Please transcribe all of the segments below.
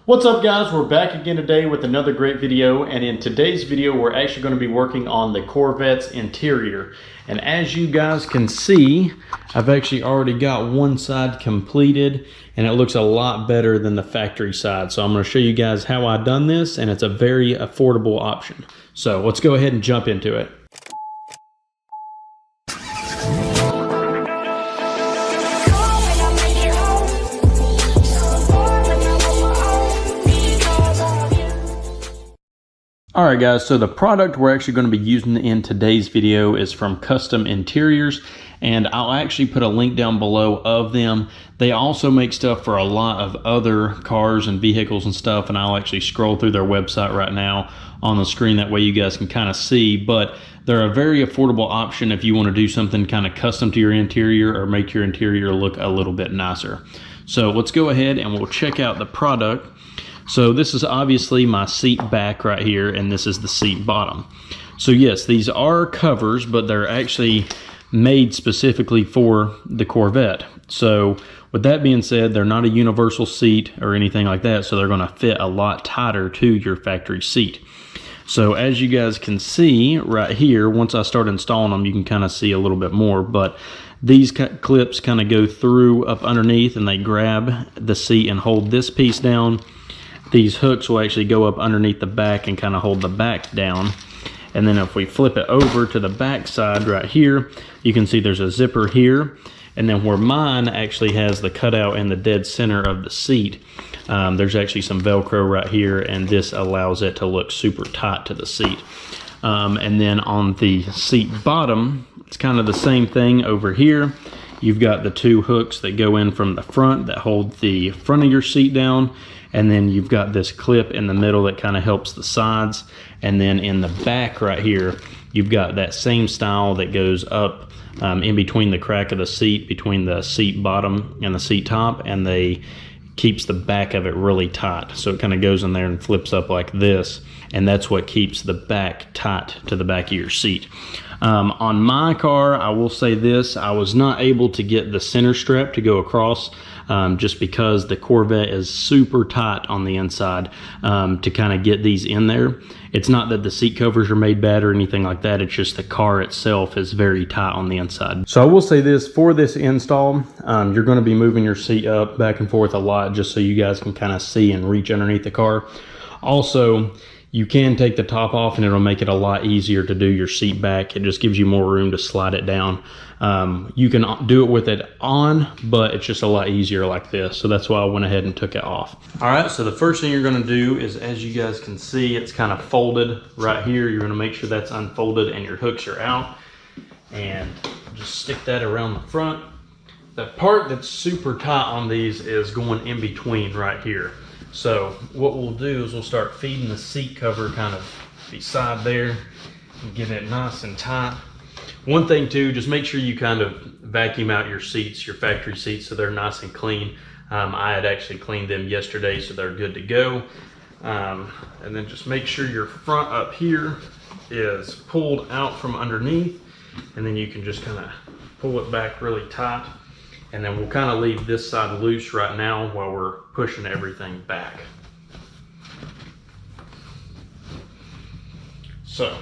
What's up guys, we're back again today with another great video, and in today's video we're actually going to be working on the Corvette's interior. And as you guys can see, I've actually already got one side completed and it looks a lot better than the factory side. So I'm going to show you guys how I've done this, and it's a very affordable option. So let's go ahead and jump into it. Alright guys, so the product we're actually going to be using in today's video is from Kustom Interiors, and I'll actually put a link down below of them. They also make stuff for a lot of other cars and vehicles and stuff, and I'll actually scroll through their website right now on the screen, that way you guys can kind of see. But they're a very affordable option if you want to do something kind of custom to your interior or make your interior look a little bit nicer. So let's go ahead and we'll check out the product. So this is obviously my seat back right here, and this is the seat bottom. So yes, these are covers, but they're actually made specifically for the Corvette. So with that being said, they're not a universal seat or anything like that, so they're going to fit a lot tighter to your factory seat. So as you guys can see right here, once I start installing them, you can kind of see a little bit more, but these clips kind of go through up underneath and they grab the seat and hold this piece down. These hooks will actually go up underneath the back and kind of hold the back down. And then if we flip it over to the back side right here, you can see there's a zipper here. And then where mine actually has the cutout in the dead center of the seat, there's actually some Velcro right here, and this allows it to look super tight to the seat. And then on the seat bottom, it's kind of the same thing over here. You've got the two hooks that go in from the front that hold the front of your seat down. And then you've got this clip in the middle that kind of helps the sides. And then in the back right here, you've got that same style that goes up in between the crack of the seat, between the seat bottom and the seat top, and they keeps the back of it really tight. So it kind of goes in there and flips up like this, and that's what keeps the back tight to the back of your seat. On my car, I will say this, I was not able to get the center strap to go across, just because the Corvette is super tight on the inside to kind of get these in there. It's not that the seat covers are made bad or anything like that, it's just the car itself is very tight on the inside. So I will say this, for this install, you're going to be moving your seat up back and forth a lot just so you guys can kind of see and reach underneath the car. Also, you can take the top off and it'll make it a lot easier to do your seat back. It just gives you more room to slide it down. You can do it with it on, but it's just a lot easier like this. So that's why I went ahead and took it off. All right, so the first thing you're gonna do is, as you guys can see, it's kind of folded right here. You're gonna make sure that's unfolded and your hooks are out. And just stick that around the front. The part that's super tight on these is going in between right here. So what we'll do is we'll start feeding the seat cover kind of beside there and get it nice and tight. One thing too, just make sure you kind of vacuum out your seats, your factory seats, so they're nice and clean. I had actually cleaned them yesterday, so they're good to go. And then just make sure your front up here is pulled out from underneath, and then you can just kind of pull it back really tight. And then we'll kind of leave this side loose right now while we're pushing everything back. So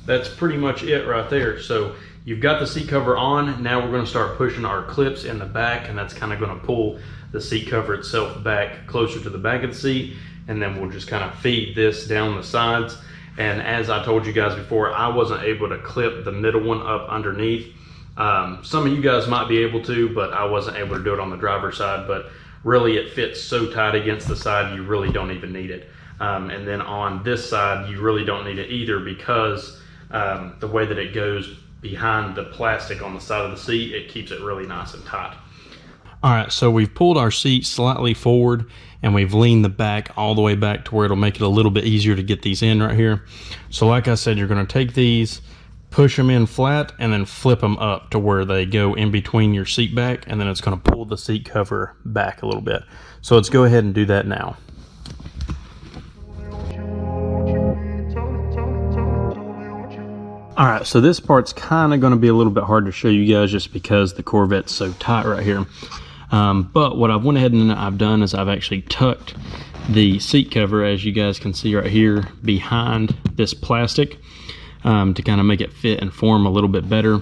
that's pretty much it right there. So you've got the seat cover on. Now we're going to start pushing our clips in the back, and that's kind of going to pull the seat cover itself back closer to the back of the seat. And then we'll just kind of feed this down the sides. And as I told you guys before, I wasn't able to clip the middle one up underneath. Some of you guys might be able to, but I wasn't able to do it on the driver's side. But really it fits so tight against the side, you really don't even need it. And then on this side, you really don't need it either, because the way that it goes behind the plastic on the side of the seat, it keeps it really nice and tight. All right, so we've pulled our seat slightly forward and we've leaned the back all the way back to where it'll make it a little bit easier to get these in right here. So like I said, you're going to take these, push them in flat, and then flip them up to where they go in between your seat back, and then it's going to pull the seat cover back a little bit. So let's go ahead and do that now. All right, so this part's kind of going to be a little bit hard to show you guys just because the Corvette's so tight right here. But what I've went ahead and I've done is I've actually tucked the seat cover, as you guys can see right here, behind this plastic to kind of make it fit and form a little bit better.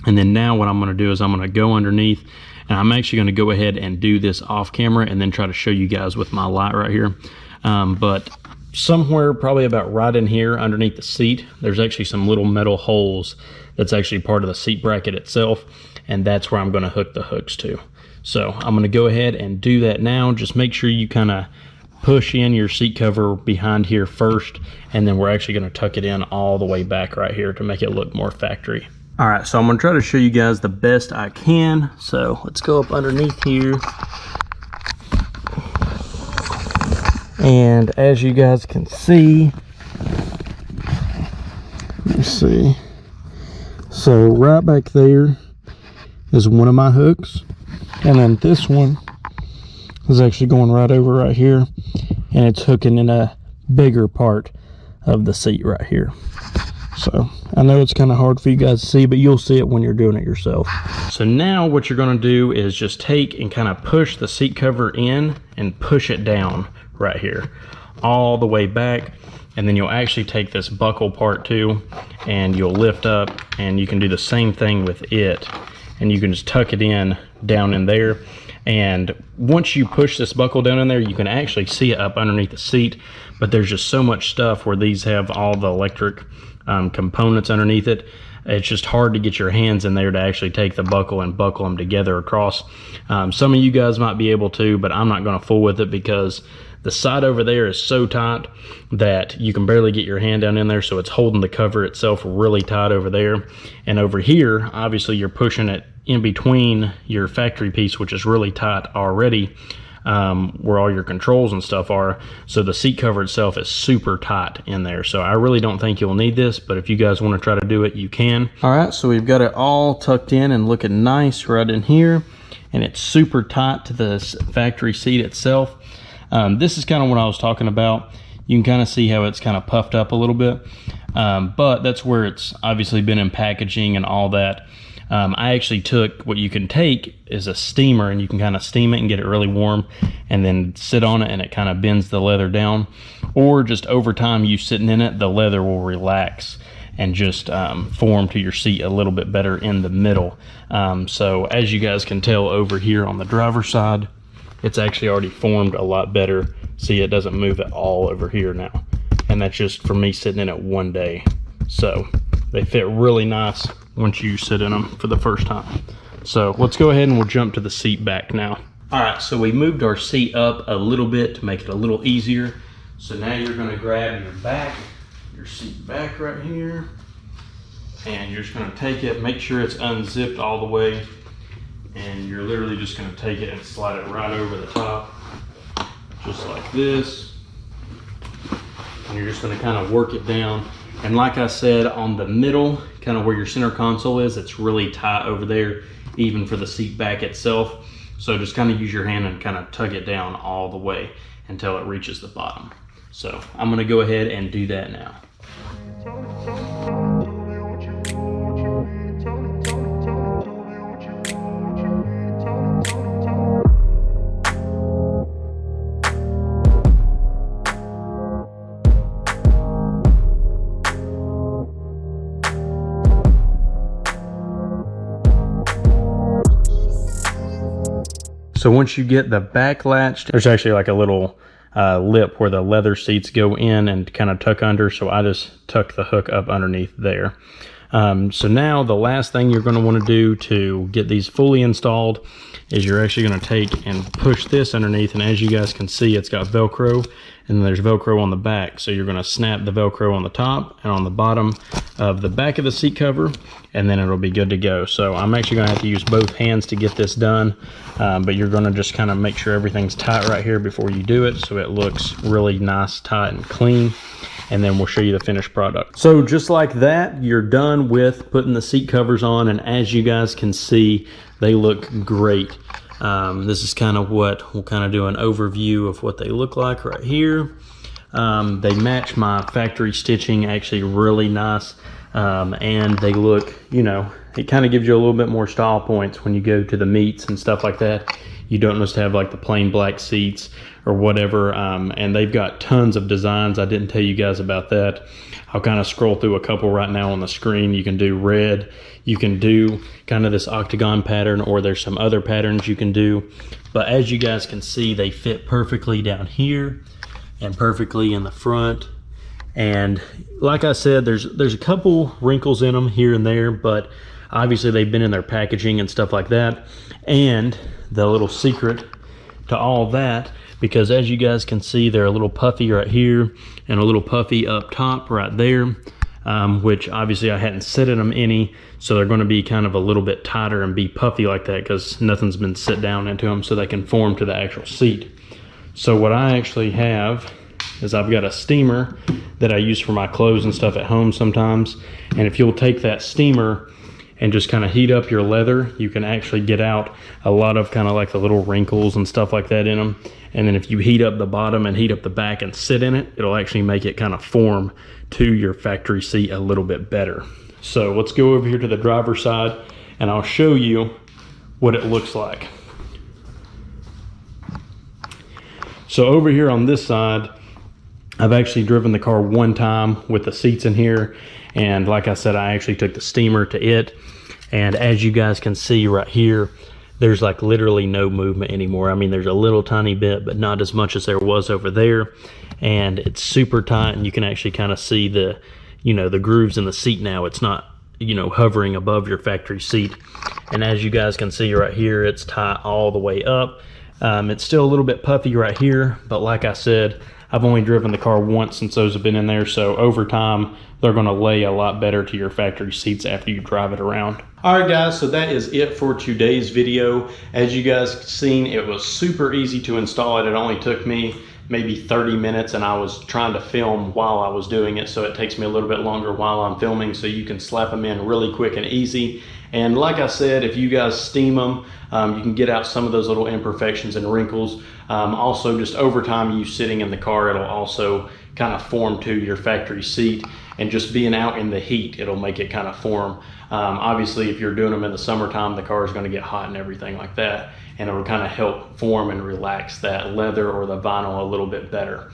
And then now what I'm going to do is I'm going to go underneath, and I'm actually going to go ahead and do this off camera and then try to show you guys with my light right here. But somewhere probably about right in here underneath the seat, there's actually some little metal holes that's actually part of the seat bracket itself, and that's where I'm going to hook the hooks to. So I'm going to go ahead and do that now. Just make sure you kind of push in your seat cover behind here first, and then we're actually going to tuck it in all the way back right here to make it look more factory. All right, so I'm going to try to show you guys the best I can. So let's go up underneath here. And as you guys can see, let me see. So right back there is one of my hooks. And then this one is actually going right over right here. And it's hooking in a bigger part of the seat right here. So I know it's kind of hard for you guys to see, but you'll see it when you're doing it yourself. So now what you're going to do is just take and kind of push the seat cover in and push it down right here all the way back, and then you'll actually take this buckle part too, and you'll lift up, and you can do the same thing with it, and you can just tuck it in down in there. And once you push this buckle down in there, you can actually see it up underneath the seat, but there's just so much stuff where these have all the electric components underneath it. It's just hard to get your hands in there to actually take the buckle and buckle them together across. Some of you guys might be able to, but I'm not going to fool with it because the side over there is so tight that you can barely get your hand down in there, so it's holding the cover itself really tight over there. And over here, obviously you're pushing it in between your factory piece, which is really tight already, where all your controls and stuff are. So the seat cover itself is super tight in there. So I really don't think you'll need this, but if you guys want to try to do it, you can. All right, so we've got it all tucked in and looking nice right in here, and it's super tight to the factory seat itself. This is kind of what I was talking about. You can kind of see how it's kind of puffed up a little bit, but that's where it's obviously been in packaging and all that. I actually took, what you can take is a steamer, and you can kind of steam it and get it really warm, and then sit on it, and it kind of bends the leather down. Or just over time, you sitting in it, the leather will relax and just form to your seat a little bit better in the middle. So as you guys can tell over here on the driver's side, it's actually already formed a lot better. See, it doesn't move at all over here now. And that's just for me sitting in it one day. So they fit really nice once you sit in them for the first time. So let's go ahead and we'll jump to the seat back now. All right, so we moved our seat up a little bit to make it a little easier. So now you're gonna grab your seat back right here, and you're just gonna take it, make sure it's unzipped all the way, and you're literally just gonna take it and slide it right over the top, just like this. And you're just gonna kind of work it down. And like I said, on the middle, kind of where your center console is, it's really tight over there, even for the seat back itself. So just kind of use your hand and kind of tug it down all the way until it reaches the bottom. So I'm gonna go ahead and do that now. So once you get the back latched, there's actually like a little lip where the leather seats go in and kind of tuck under. So I just tuck the hook up underneath there. So now the last thing you're going to want to do to get these fully installed is you're actually going to take and push this underneath. And as you guys can see, it's got Velcro, and then there's Velcro on the back. So you're going to snap the Velcro on the top and on the bottom of the back of the seat cover, and then it'll be good to go. So I'm actually going to have to use both hands to get this done, but you're going to just kind of make sure everything's tight right here before you do it, so it looks really nice, tight, and clean. And then we'll show you the finished product. So just like that, you're done with putting the seat covers on, and as you guys can see, they look great. This is kind of what we'll kind of do an overview of what they look like right here. They match my factory stitching actually really nice, and they look, you know, it kind of gives you a little bit more style points when you go to the meets and stuff like that. You don't just have like the plain black seats or whatever. And they've got tons of designs. I didn't tell you guys about that. I'll kind of scroll through a couple right now on the screen. You can do red, you can do kind of this octagon pattern, or there's some other patterns you can do. But as you guys can see, they fit perfectly down here and perfectly in the front. And like I said, there's a couple wrinkles in them here and there, but obviously they've been in their packaging and stuff like that. And the little secret to all that, because as you guys can see, they're a little puffy right here and a little puffy up top right there, which obviously I hadn't set in them any, so they're going to be kind of a little bit tighter and be puffy like that because nothing's been set down into them, so they can form to the actual seat. So what I actually have is I've got a steamer that I use for my clothes and stuff at home sometimes, and if you'll take that steamer and just kind of heat up your leather, you can actually get out a lot of kind of like the little wrinkles and stuff like that in them. And then if you heat up the bottom and heat up the back and sit in it, it'll actually make it kind of form to your factory seat a little bit better. So let's go over here to the driver's side and I'll show you what it looks like. So over here on this side, I've actually driven the car one time with the seats in here. And like I said, I actually took the steamer to it. And as you guys can see right here, there's like literally no movement anymore. I mean, there's a little tiny bit, but not as much as there was over there. And it's super tight, and you can actually kind of see the, you know, the grooves in the seat now. It's not, you know, hovering above your factory seat. And as you guys can see right here, it's tight all the way up. It's still a little bit puffy right here, but like I said, I've only driven the car once since those have been in there, so over time, they're gonna lay a lot better to your factory seats after you drive it around. All right, guys, so that is it for today's video. As you guys seen, it was super easy to install it. It only took me maybe 30 minutes, and I was trying to film while I was doing it, so it takes me a little bit longer while I'm filming, so you can slap them in really quick and easy. And like I said, if you guys steam them, you can get out some of those little imperfections and wrinkles. Also, just over time, you sitting in the car, it'll also kind of form to your factory seat, and just being out in the heat, it'll make it kind of form. Obviously, if you're doing them in the summertime, the car is going to get hot and everything like that, and it will kind of help form and relax that leather or the vinyl a little bit better.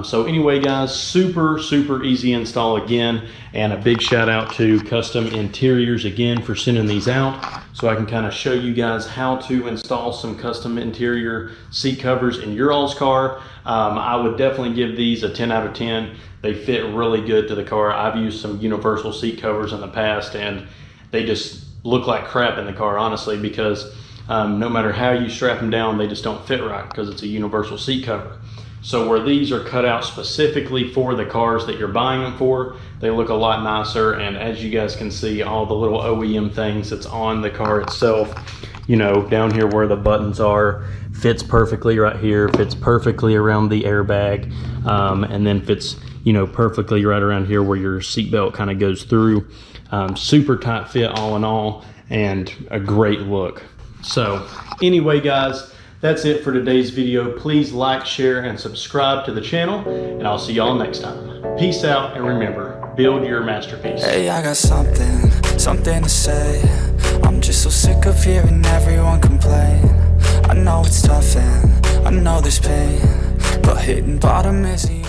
So anyway, guys, super easy install again, and a big shout out to Kustom Interiors again for sending these out so I can kind of show you guys how to install some custom interior seat covers in your all's car. I would definitely give these a 10 out of 10. They fit really good to the car. I've used some universal seat covers in the past, and they just look like crap in the car, honestly, because no matter how you strap them down, they just don't fit right because it's a universal seat cover. So where these are cut out specifically for the cars that you're buying them for, they look a lot nicer. And as you guys can see, all the little OEM things that's on the car itself, you know, down here where the buttons are, fits perfectly right here, fits perfectly around the airbag, and then fits, you know, perfectly right around here where your seatbelt kind of goes through. Super tight fit all in all, and a great look. So anyway, guys, that's it for today's video. Please like, share, and subscribe to the channel, and I'll see y'all next time. Peace out, and remember, build your masterpiece. Hey, I got something to say. I'm just so sick of hearing everyone complain. I know it's tough and I know there's pain, but hitting bottom is the